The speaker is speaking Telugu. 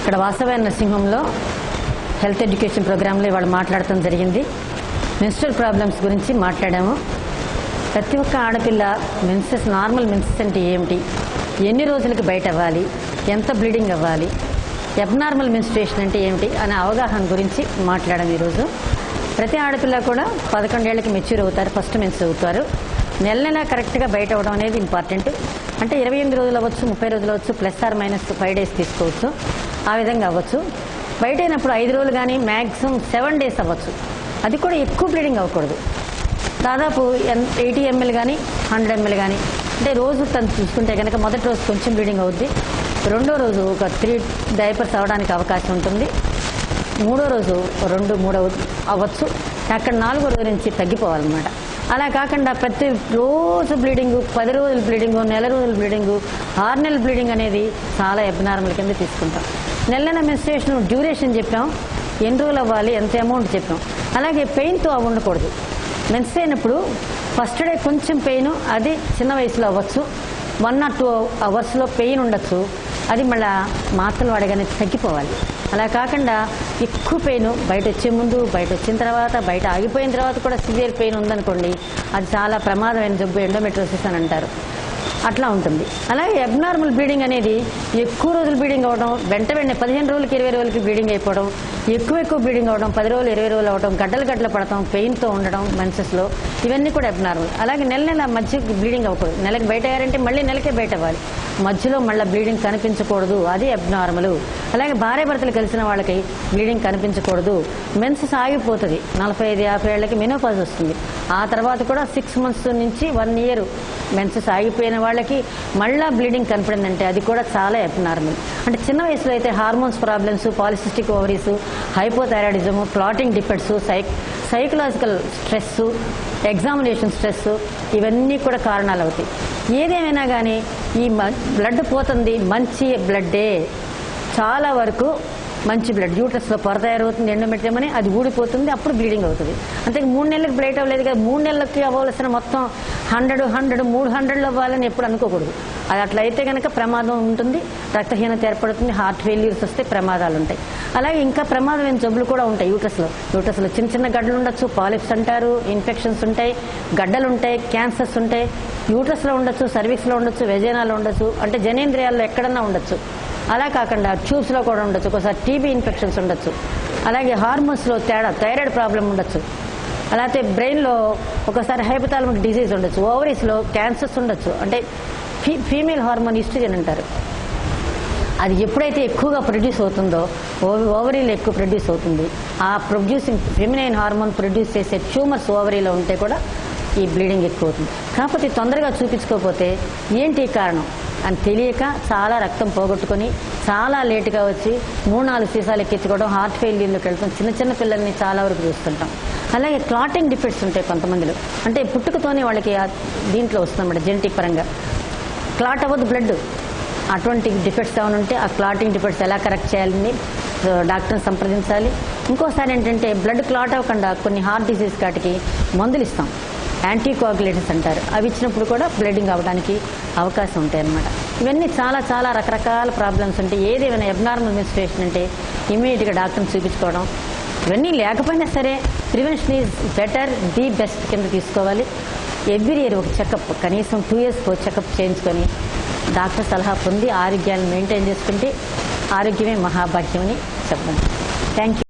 ఇక్కడ వాసవ నరసింహంలో హెల్త్ ఎడ్యుకేషన్ ప్రోగ్రాంలో ఇవాళ మాట్లాడటం జరిగింది. మెన్స్ట్రల్ ప్రాబ్లమ్స్ గురించి మాట్లాడాము. ప్రతి ఒక్క ఆడపిల్ల మెన్సెస్, నార్మల్ మెన్సెస్ అంటే ఏమిటి, ఎన్ని రోజులకి బయట అవ్వాలి, ఎంత బ్లీడింగ్ అవ్వాలి, అబ్నార్మల్ మెన్స్ట్రుయేషన్ అంటే ఏమిటి అనే అవగాహన గురించి మాట్లాడాము ఈరోజు. ప్రతి ఆడపిల్ల కూడా 11 ఏళ్ళకి మెచ్యూర్ అవుతారు, ఫస్ట్ మెన్స్ అవుతారు. నెల నెల కరెక్ట్గా బయట అవ్వడం అనేది ఇంపార్టెంట్. అంటే 28 రోజులు అవ్వచ్చు, 30 రోజులు అవ్వచ్చు, +- 5 days తీసుకోవచ్చు. ఆ విధంగా అవ్వచ్చు. బయట అయినప్పుడు 5 రోజులు కానీ మ్యాక్సిమం 7 days అవ్వచ్చు. అది కూడా ఎక్కువ బ్లీడింగ్ అవ్వకూడదు. దాదాపు 80 ml కానీ 100 ml కానీ, అంటే రోజు తను చూసుకుంటే కనుక మొదటి రోజు కొంచెం బ్లీడింగ్ అవుద్ది, రెండో రోజు ఒక 3 డైపర్స్ అవ్వడానికి అవకాశం ఉంటుంది, మూడో రోజు 2-3 అవ్వచ్చు, అక్కడ 4వ రోజు నుంచి తగ్గిపోవాలన్నమాట. అలా కాకుండా ప్రతి రోజు బ్లీడింగ్, 10 రోజులు బ్లీడింగు, నెల రోజులు బ్లీడింగు, 6 నెలల బ్లీడింగ్ అనేది చాలా అబ్నార్మల్ కింద తీసుకుంటాం. నెల మెన్స్ట్రుయేషన్ డ్యూరేషన్ చెప్పాం, ఎన్ని రోజులు అవ్వాలి, ఎంత అమౌంట్ చెప్పాం. అలాగే పెయిన్తో అవి ఉండకూడదు. మెన్స్ అయినప్పుడు ఫస్ట్ డే కొంచెం పెయిన్, అది చిన్న వయసులో అవ్వచ్చు, 1 or 2 hours పెయిన్ ఉండొచ్చు, అది మళ్ళీ మాత్రలు వాడగానే తగ్గిపోవాలి. అలా కాకుండా ఎక్కువ పెయిన్ బయట వచ్చే ముందు, బయట వచ్చిన తర్వాత, బయట ఆగిపోయిన తర్వాత కూడా సివియర్ పెయిన్ ఉందనుకోండి, అది చాలా ప్రమాదమైన జబ్బు, ఎండోమెట్రోసిస్ అని అంటారు. అట్లా ఉంటుంది. అలాగే అబ్నార్మల్ బ్లీడింగ్ అనేది ఎక్కువ రోజులు బ్లీడింగ్ అవ్వడం, వెంటనే 15 రోజులకి 20 రోజులకి బ్లీడింగ్ అయిపోవడం, ఎక్కువ బ్లీడింగ్ అవ్వడం, 10 రోజులు 20 రోజులు అవ్వడం, గడ్డలు పడటం, పెయిన్తో ఉండడం మెన్సెస్లో, ఇవన్నీ కూడా అబ్నార్మల్. అలాగే నెల మధ్య బ్లీడింగ్ అవ్వకూడదు. నెలకి బయట అయ్యారంటే మళ్ళీ నెలకే బయట అవ్వాలి, మధ్యలో మళ్ళీ బ్లీడింగ్ కనిపించకూడదు, అది అబ్నార్మల్. అలాగే భార్యాభర్తలు కలిసిన వాళ్ళకి బ్లీడింగ్ కనిపించకూడదు. మెన్సెస్ ఆగిపోతుంది, 45-50 ఏళ్ళకి మెనోపాజ్ వస్తుంది. ఆ తర్వాత కూడా 6 months నుంచి 1 year మెన్సెస్ ఆగిపోయిన వాళ్ళకి మళ్ళీ బ్లీడింగ్ కనపడిందంటే అది కూడా చాలా అబ్నార్మల్. అంటే చిన్న వయసులో అయితే hormones problems, polycystic ovaries, hypothyroidism, clotting defects, psychological stress, examination stress, ఇవన్నీ కూడా కారణాలు అవుతాయి. ఏదేమైనా కానీ ఈ బ్లడ్ పోతుంది, మంచి బ్లడ్డే, చాలా వరకు మంచి బ్లడ్ యూట్రస్లో పొర తయారవుతుంది, ఎండోమెట్రియం అని, అది ఊడిపోతుంది, అప్పుడు బ్లీడింగ్ అవుతుంది. అంతే 3 నెలలకు బ్లడ్ అవ్వలేదు కదా, 3 నెలలకి అవ్వాల్సిన మొత్తం 100, 300 అవ్వాలని ఎప్పుడు అనుకోకూడదు. అది అట్లా అయితే కనుక ప్రమాదం ఉంటుంది, రక్తహీనత ఏర్పడుతుంది, హార్ట్ ఫెయిల్యూర్స్ వస్తే ప్రమాదాలు ఉంటాయి. అలాగే ఇంకా ప్రమాదమైన జబ్బులు కూడా ఉంటాయి యూట్రస్లో. చిన్న గడ్డలు ఉండొచ్చు, పాలిప్స్ అంటారు, ఇన్ఫెక్షన్స్ ఉంటాయి, గడ్డలు ఉంటాయి, క్యాన్సర్స్ ఉంటాయి. యూట్రస్లో ఉండొచ్చు, సర్వీక్స్లో ఉండొచ్చు, వెజైనాలో ఉండొచ్చు, అంటే జనేంద్రియాల్లో ఎక్కడన్నా ఉండొచ్చు. అలా కాకుండా ట్యూబ్స్లో కూడా ఉండొచ్చు, ఒకసారి టీబీ ఇన్ఫెక్షన్స్ ఉండొచ్చు. అలాగే హార్మోన్స్లో తేడా, థైరాయిడ్ ప్రాబ్లం ఉండొచ్చు. అలాగే బ్రెయిన్లో ఒకసారి హైపోథాలమిక్ డిసీజ్ ఉండొచ్చు, ఓవరీస్లో క్యాన్సర్స్ ఉండొచ్చు. అంటే ఫీమేల్ హార్మోన్ ఈస్ట్రోజన్ అంటారు, అది ఎప్పుడైతే ఎక్కువగా ప్రొడ్యూస్ అవుతుందో ఓవరీలో ఎక్కువ ప్రొడ్యూస్ అవుతుంది. ఆ ప్రొడ్యూసింగ్ ఫెమినైన్ హార్మోన్ ప్రొడ్యూస్ చేసే ట్యూమర్స్ ఓవరీలో ఉంటే కూడా ఈ బ్లీడింగ్ ఎక్కువ అవుతుంది. కాకపోతే తొందరగా చూపించుకోకపోతే ఏంటి కారణం అని తెలియక చాలా రక్తం పోగొట్టుకొని చాలా లేటుగా వచ్చి 3-4 సీసాలు ఎక్కించుకోవడం, హార్ట్ ఫెయిల్యూర్లోకి వెళ్తాం. చిన్న పిల్లల్ని చాలా వరకు చూస్తుంటాం. అలాగే క్లాటింగ్ డిఫెక్ట్స్ ఉంటాయి కొంతమందిలో, అంటే పుట్టుకతోనే వాళ్ళకి దీంట్లో వస్తుందన్నమాట, జెనెటిక్ పరంగా క్లాట్ అవ్వదు బ్లడ్. అటువంటి డిఫెక్ట్స్ ఏమైనా ఉంటే ఆ క్లాటింగ్ డిఫెక్ట్స్ ఎలా కరెక్ట్ చేయాలని డాక్టర్ని సంప్రదించాలి. ఇంకోసారి ఏంటంటే బ్లడ్ క్లాట్ అవ్వకుండా కొన్ని హార్ట్ డిసీజ్ కాటికి మందులు ఇస్తాం, యాంటీకోయాగులేటర్స్ అంటారు, అవి ఇచ్చినప్పుడు కూడా బ్లీడింగ్ అవ్వడానికి అవకాశం ఉంటాయి అన్నమాట. ఇవన్నీ చాలా రకరకాల ప్రాబ్లమ్స్ ఉంటాయి. ఏదేమైనా అబ్నార్మల్ మెన్స్ట్రుయేషన్ అంటే ఇమీడియట్గా డాక్టర్ని చూపించుకోవడం. ఇవన్నీ లేకపోయినా సరే prevention is better, the best కింద తీసుకోవాలి. ఎవ్రీ ఇయర్ ఒక చెకప్, కనీసం 2 years చెకప్ చేయించుకొని డాక్టర్ సలహా పొంది ఆరోగ్యాన్ని మెయింటైన్ చేసుకుంటే ఆరోగ్యమే మహాభాగ్యం అని చెప్పండి. Thank you.